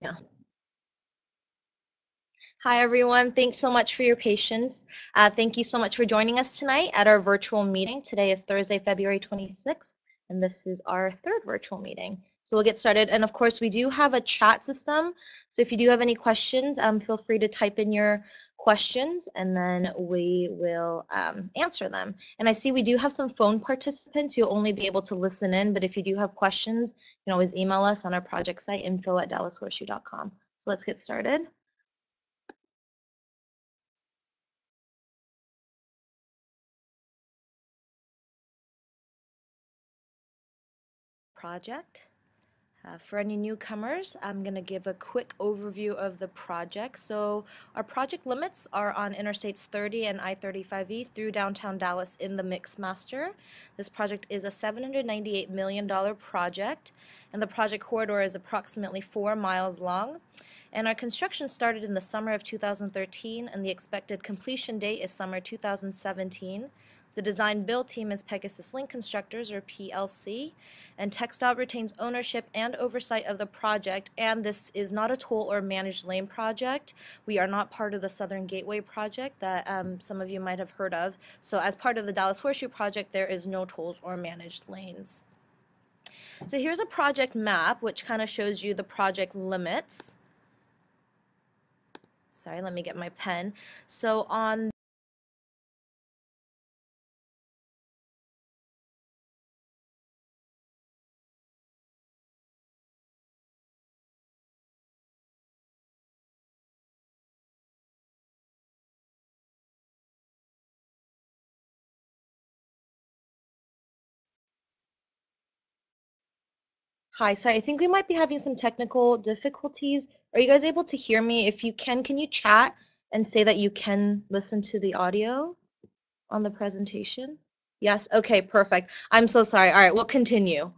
Yeah. Hi, everyone. Thanks so much for your patience. Thank you so much for joining us tonight at our virtual meeting. Today is Thursday, February 26th, and this is our third virtual meeting. So we'll get started. And of course, we do have a chat system. So if you do have any questions, feel free to type in your questions and then we will answer them. And I see we do have some phone participants. You'll only be able to listen in, but if you do have questions, you can always email us on our project site, info@dallashorseshoe.com. So let's get started. Project. For any newcomers, I'm going to give a quick overview of the project. So our project limits are on Interstates 30 and I-35E through downtown Dallas in the Mixmaster. This project is a $798 million project, and the project corridor is approximately 4 miles long. And our construction started in the summer of 2013, and the expected completion date is summer 2017. The design build team is Pegasus Link Constructors, or PLC, and TxDOT retains ownership and oversight of the project, and this is not a toll or managed lane project. We are not part of the Southern Gateway project that some of you might have heard of. So as part of the Dallas Horseshoe project, there is no tolls or managed lanes. So here's a project map which kind of shows you the project limits. Sorry, let me get my pen. So on Hi, sorry, I think we might be having some technical difficulties. Are you guys able to hear me? If you can you chat and say that you can listen to the audio on the presentation? Yes? Okay, perfect. I'm so sorry. All right, we'll continue.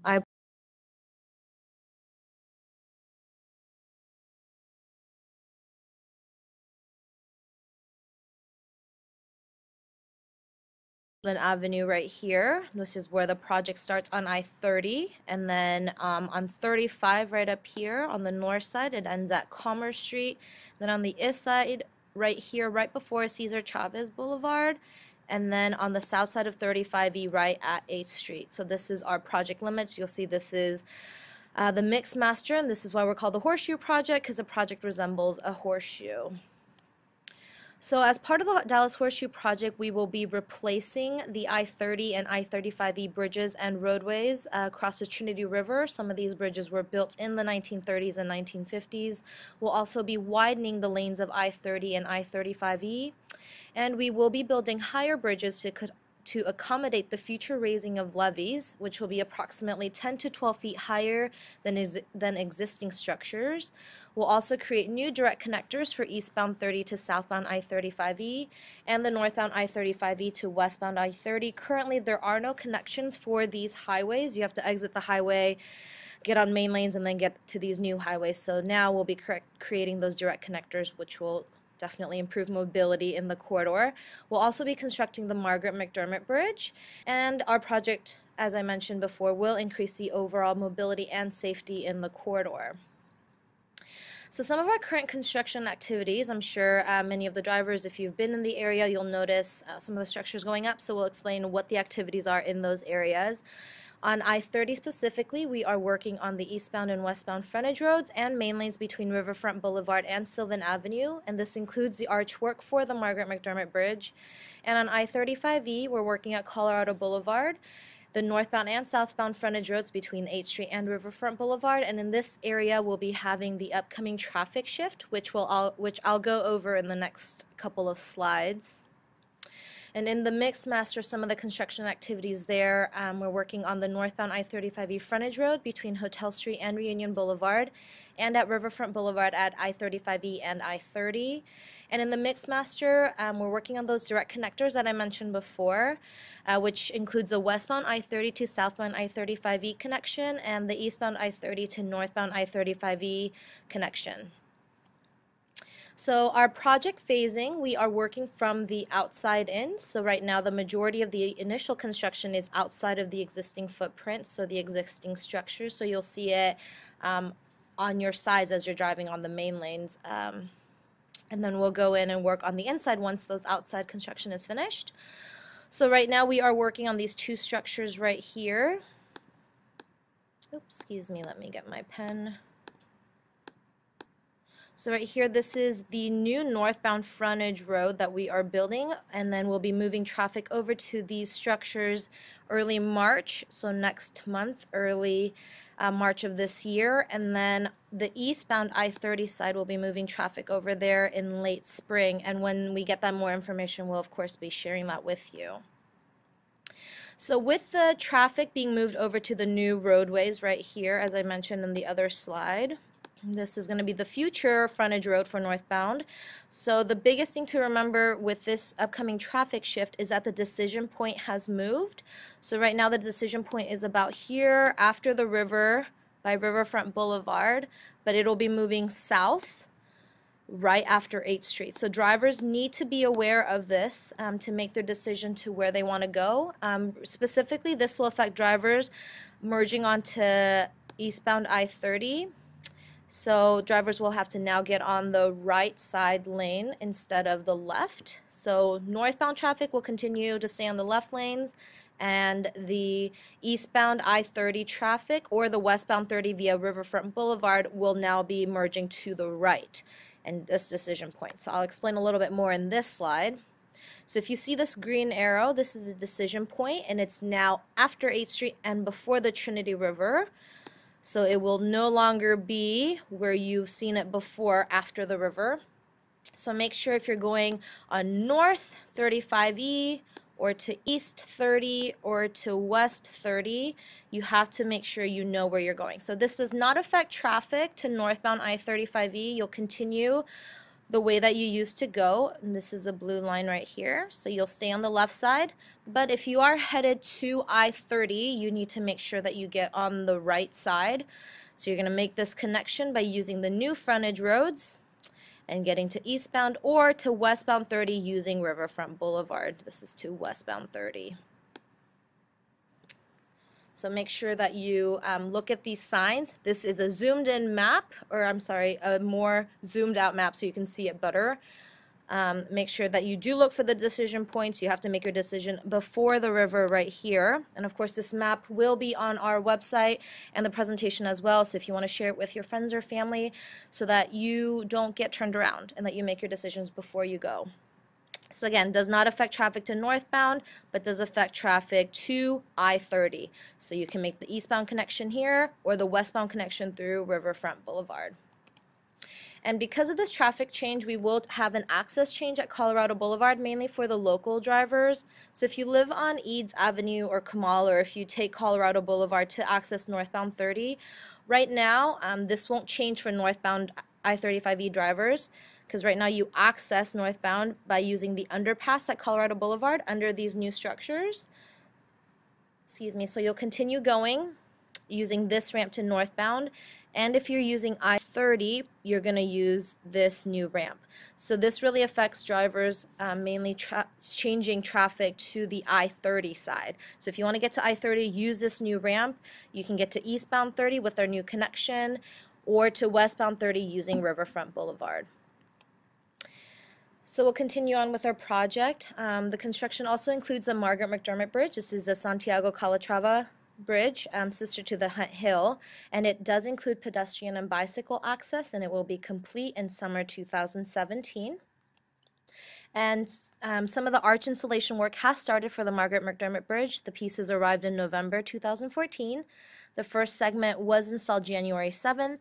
Avenue right here. This is where the project starts on I-30, and then on 35 right up here on the north side, it ends at Commerce Street. Then on the east side, right here, right before Cesar Chavez Boulevard, and then on the south side of 35E, right at 8th Street. So this is our project limits. You'll see this is the Mixmaster, and this is why we're called the Horseshoe Project, because the project resembles a horseshoe. So as part of the Dallas Horseshoe Project, we will be replacing the I-30 and I-35E bridges and roadways across the Trinity River. Some of these bridges were built in the 1930s and 1950s. We'll also be widening the lanes of I-30 and I-35E, and we will be building higher bridges to accommodate the future raising of levees, which will be approximately 10 to 12 feet higher than existing structures. We'll also create new direct connectors for eastbound 30 to southbound I-35E and the northbound I-35E to westbound I-30. Currently, there are no connections for these highways. You have to exit the highway, get on main lanes, and then get to these new highways. So now we'll be creating those direct connectors, which will definitely improve mobility in the corridor. We'll also be constructing the Margaret McDermott Bridge, and our project, as I mentioned before, will increase the overall mobility and safety in the corridor. So some of our current construction activities, I'm sure many of the drivers, if you've been in the area, you'll notice some of the structures going up, so we'll explain what the activities are in those areas. On I-30 specifically, we are working on the eastbound and westbound frontage roads and main lanes between Riverfront Boulevard and Sylvan Avenue, and this includes the arch work for the Margaret McDermott Bridge. And on I-35E, we're working at Collateral Boulevard, the northbound and southbound frontage roads between 8th Street and Riverfront Boulevard, and in this area we'll be having the upcoming traffic shift, which I'll go over in the next couple of slides. And in the Mixmaster, some of the construction activities there, we're working on the northbound I-35E frontage road between Hotel Street and Reunion Boulevard, and at Riverfront Boulevard at I-35E and I-30. And in the Mixmaster, we're working on those direct connectors that I mentioned before, which includes the westbound I-30 to southbound I-35E connection and the eastbound I-30 to northbound I-35E connection. So our project phasing, we are working from the outside in. So right now the majority of the initial construction is outside of the existing footprint, so the existing structure. So you'll see it on your sides as you're driving on the main lanes. And then we'll go in and work on the inside once those outside construction is finished. So right now we are working on these two structures right here. Oops, excuse me, let me get my pen. So right here, this is the new northbound frontage road that we are building, and then we'll be moving traffic over to these structures early March, so next month, early March of this year, and then the eastbound I-30 side will be moving traffic over there in late spring, and when we get that more information, we'll of course be sharing that with you. So with the traffic being moved over to the new roadways right here, as I mentioned in the other slide, this is going to be the future frontage road for northbound. So the biggest thing to remember with this upcoming traffic shift is that the decision point has moved. So right now the decision point is about here after the river by Riverfront Boulevard, but it'll be moving south right after 8th Street. So drivers need to be aware of this to make their decision to where they want to go. Specifically, this will affect drivers merging onto eastbound I-30. So drivers will have to now get on the right side lane instead of the left. So northbound traffic will continue to stay on the left lanes, and the eastbound I-30 traffic or the westbound 30 via Riverfront Boulevard will now be merging to the right in this decision point. So I'll explain a little bit more in this slide. So if you see this green arrow, this is a decision point, and it's now after 8th Street and before the Trinity River. So it will no longer be where you've seen it before after the river. So make sure if you're going on north 35E or to east 30 or to west 30, you have to make sure you know where you're going. So this does not affect traffic to northbound I-35E. You'll continue the way that you used to go, and this is a blue line right here, so you'll stay on the left side. But if you are headed to I-30, you need to make sure that you get on the right side. So you're going to make this connection by using the new frontage roads and getting to eastbound or to westbound 30 using Riverfront Boulevard. This is to westbound 30. So make sure that you look at these signs. This is a zoomed in map, or I'm sorry, a more zoomed out map so you can see it better. Make sure that you do look for the decision points. You have to make your decision before the river right here. And of course this map will be on our website and the presentation as well. So if you want to share it with your friends or family so that you don't get turned around and that you make your decisions before you go. So again, does not affect traffic to northbound, but does affect traffic to I-30. So you can make the eastbound connection here or the westbound connection through Riverfront Boulevard. And because of this traffic change, we will have an access change at Collateral Boulevard, mainly for the local drivers. So if you live on Eads Avenue or Kamal, or if you take Collateral Boulevard to access northbound 30, right now this won't change for northbound I-35E drivers, because right now you access northbound by using the underpass at Collateral Boulevard under these new structures. Excuse me, so you'll continue going using this ramp to northbound, and if you're using I-30, you're going to use this new ramp. So this really affects drivers mainly changing traffic to the I-30 side. So if you want to get to I-30, use this new ramp. You can get to eastbound 30 with our new connection, or to westbound 30 using Riverfront Boulevard. So we'll continue on with our project. The construction also includes the Margaret McDermott Bridge. This is the Santiago Calatrava Bridge, sister to the Hunt Hill, and it does include pedestrian and bicycle access, and it will be complete in summer 2017. And some of the arch installation work has started for the Margaret McDermott Bridge. The pieces arrived in November 2014. The first segment was installed January 7th,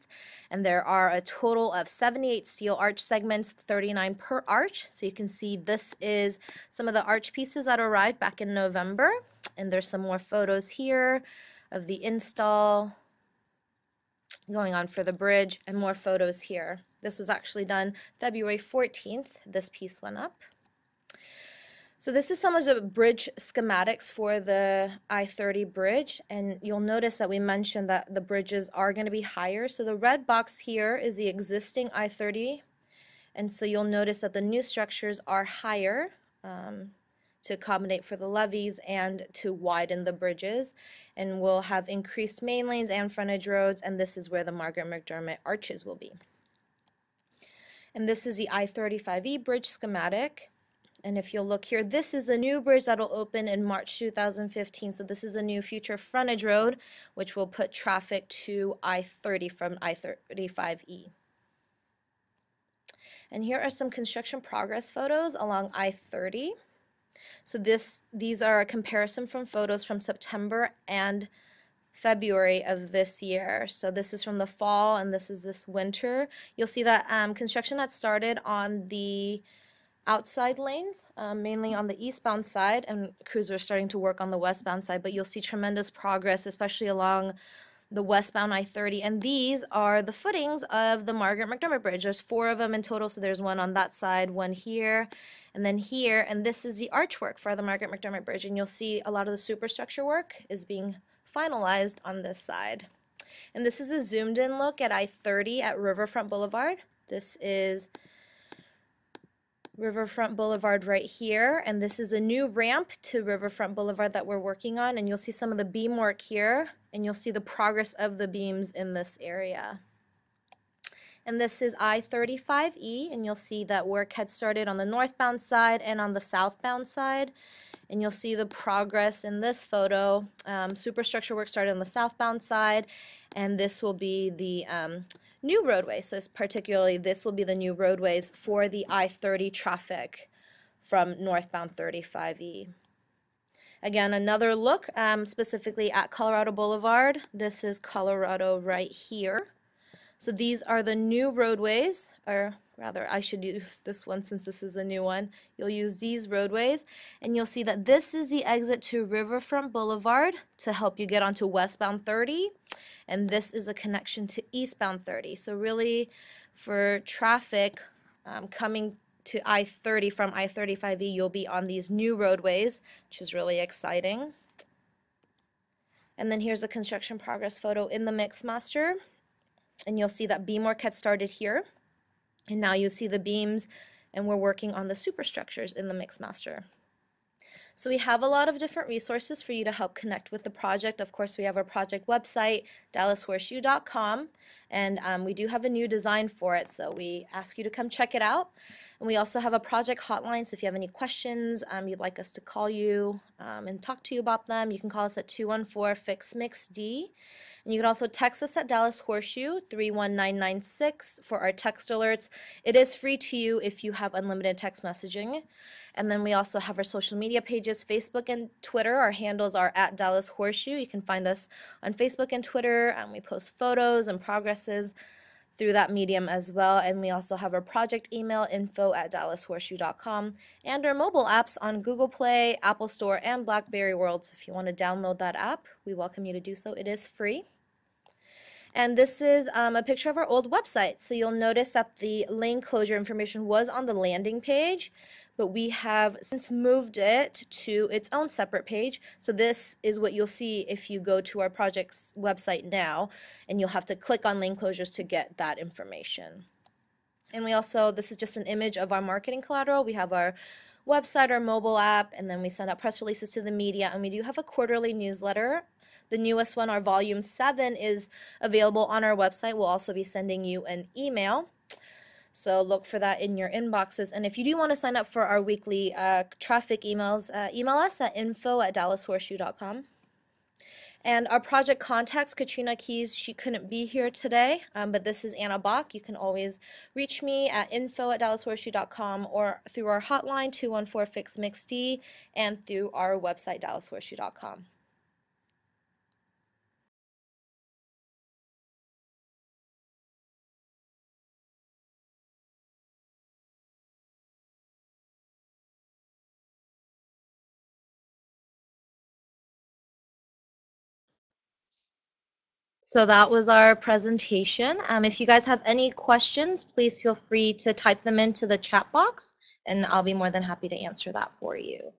and there are a total of 78 steel arch segments, 39 per arch. So you can see this is some of the arch pieces that arrived back in November, and there's some more photos here of the install going on for the bridge, and more photos here. This was actually done February 14th. This piece went up. So this is some of the bridge schematics for the I-30 bridge, and you'll notice that we mentioned that the bridges are going to be higher. So the red box here is the existing I-30, and so you'll notice that the new structures are higher. to accommodate for the levees and to widen the bridges. And we'll have increased main lanes and frontage roads, and this is where the Margaret McDermott arches will be. And this is the I-35E bridge schematic. And if you'll look here, this is the new bridge that'll open in March 2015. So this is a new future frontage road, which will put traffic to I-30 from I-35E. And here are some construction progress photos along I-30. So these are a comparison from photos from September and February of this year. So this is from the fall and this is this winter. You'll see that construction had started on the outside lanes, mainly on the eastbound side, and crews are starting to work on the westbound side, but you'll see tremendous progress, especially along the westbound I-30, and these are the footings of the Margaret McDermott Bridge. There's 4 of them in total, so there's one on that side, one here, and then here, and this is the archwork for the Margaret McDermott Bridge, and you'll see a lot of the superstructure work is being finalized on this side. And this is a zoomed in look at I-30 at Riverfront Boulevard. This is Riverfront Boulevard right here, and this is a new ramp to Riverfront Boulevard that we're working on, and you'll see some of the beam work here, and you'll see the progress of the beams in this area. And this is I-35E, and you'll see that work had started on the northbound side and on the southbound side, and you'll see the progress in this photo. Superstructure work started on the southbound side, and this will be the new roadway. So particularly this will be the new roadways for the I-30 traffic from northbound 35E. Again, another look specifically at Collateral Boulevard. This is Colorado right here. So these are the new roadways, or rather I should use this one since this is a new one. You'll use these roadways, and you'll see that this is the exit to Riverfront Boulevard to help you get onto westbound 30, and this is a connection to eastbound 30. So really for traffic coming to I-30 from I-35E, you'll be on these new roadways, which is really exciting. And then here's a construction progress photo in the Mixmaster. And you'll see that beam work had started here. And now you see the beams, and we're working on the superstructures in the Mixmaster. So we have a lot of different resources for you to help connect with the project. Of course, we have our project website, DallasHorseshoe.com, and we do have a new design for it, so we ask you to come check it out. And we also have a project hotline, so if you have any questions, you'd like us to call you and talk to you about them, you can call us at 214-FIX-MIX-D. And you can also text us at Dallas Horseshoe 31996 for our text alerts. It is free to you if you have unlimited text messaging. And then we also have our social media pages, Facebook and Twitter. Our handles are at Dallas Horseshoe. You can find us on Facebook and Twitter, and we post photos and progresses through that medium as well. And we also have our project email, info@dallashorseshoe.com, and our mobile apps on Google Play, Apple Store, and BlackBerry World. So if you want to download that app, we welcome you to do so. It is free. And this is a picture of our old website. So you'll notice that the lane closure information was on the landing page, but we have since moved it to its own separate page. So this is what you'll see if you go to our project's website now, and you'll have to click on lane closures to get that information. And we also, this is just an image of our marketing collateral. We have our website, our mobile app, and then we send out press releases to the media, and we do have a quarterly newsletter. The newest one, our volume 7, is available on our website. We'll also be sending you an email. So look for that in your inboxes. And if you do want to sign up for our weekly traffic emails, email us at info@dallashorseshoe.com. And our project contacts, Katrina Keys, she couldn't be here today, but this is Anna Bach. You can always reach me at info@dallashorseshoe.com or through our hotline, 214-FIX-MIX-D, and through our website, dallashorseshoe.com. So that was our presentation. If you guys have any questions, please feel free to type them into the chat box, and I'll be more than happy to answer that for you.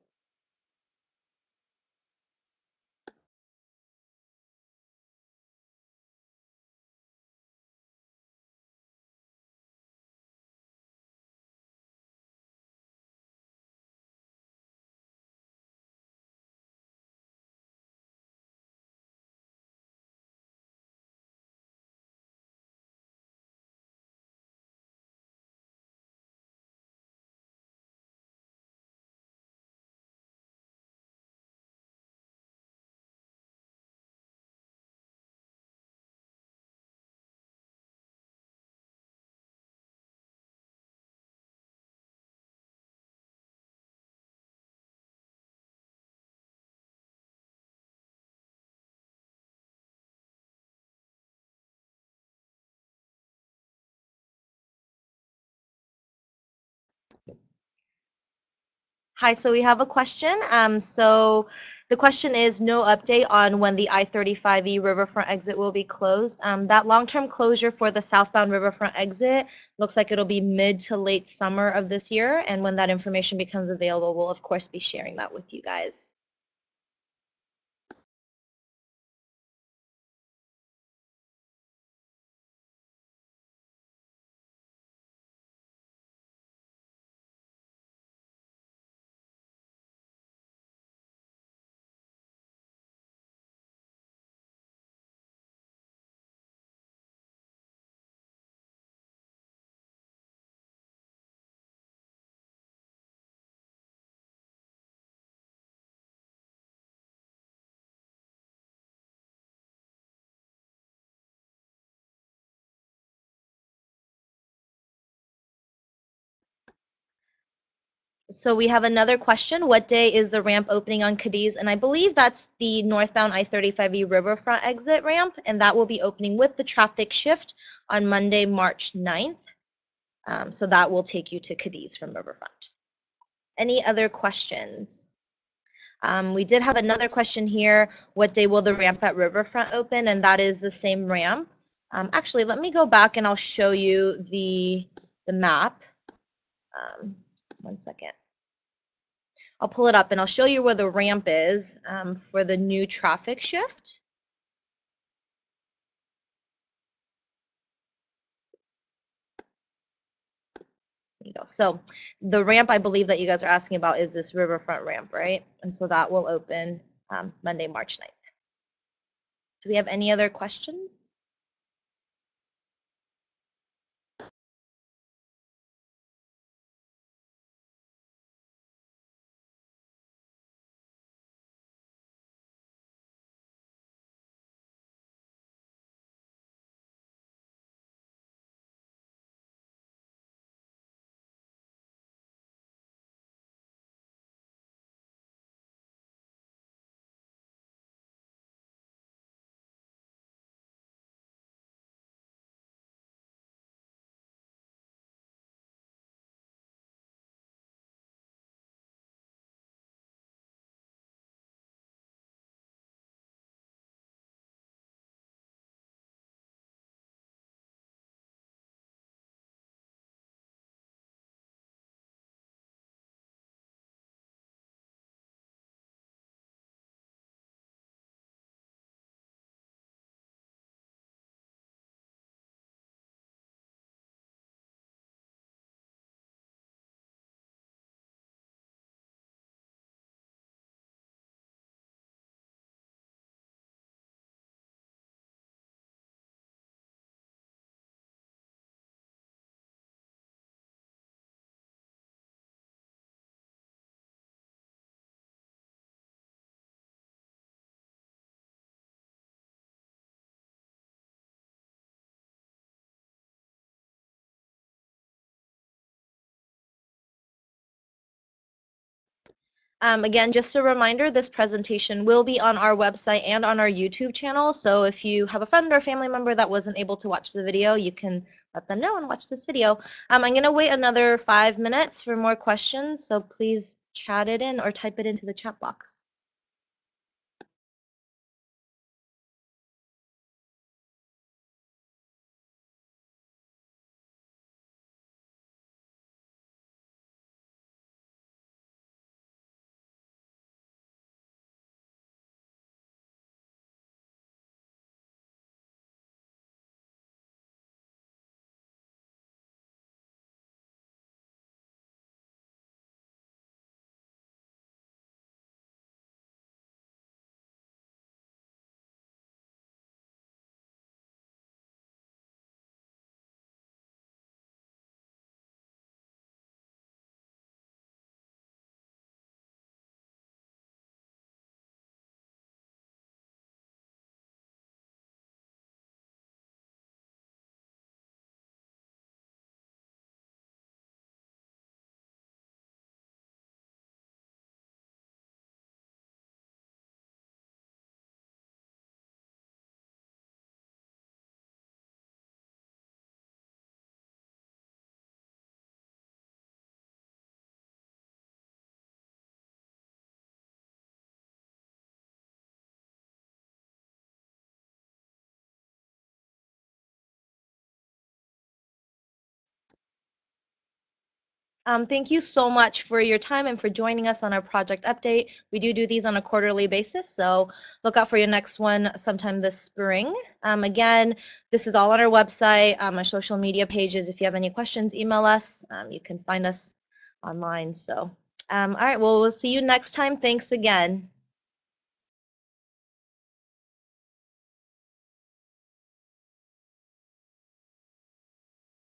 Hi, so we have a question. So the question is no update on when the I-35E Riverfront exit will be closed. That long-term closure for the southbound Riverfront exit looks like it'll be mid to late summer of this year. And when that information becomes available, we'll of course be sharing that with you guys. So we have another question. What day is the ramp opening on Cadiz? And I believe that's the northbound I-35E Riverfront exit ramp, and that will be opening with the traffic shift on Monday, March 9th. So that will take you to Cadiz from Riverfront. Any other questions? We did have another question here. What day will the ramp at Riverfront open? And that is the same ramp. Actually, let me go back and I'll show you the map. One second. I'll pull it up and I'll show you where the ramp is for the new traffic shift. There you go. So the ramp I believe that you guys are asking about is this Riverfront ramp, right? And so that will open Monday, March 9th. Do we have any other questions? Again, just a reminder, this presentation will be on our website and on our YouTube channel. So if you have a friend or family member that wasn't able to watch the video, you can let them know and watch this video. I'm going to wait another 5 minutes for more questions. So please chat it in or type it into the chat box. Thank you so much for your time and for joining us on our project update. We do these on a quarterly basis, so look out for your next one sometime this spring. Again, this is all on our website, our social media pages. If you have any questions, email us. You can find us online. So, all right, well, we'll see you next time. Thanks again.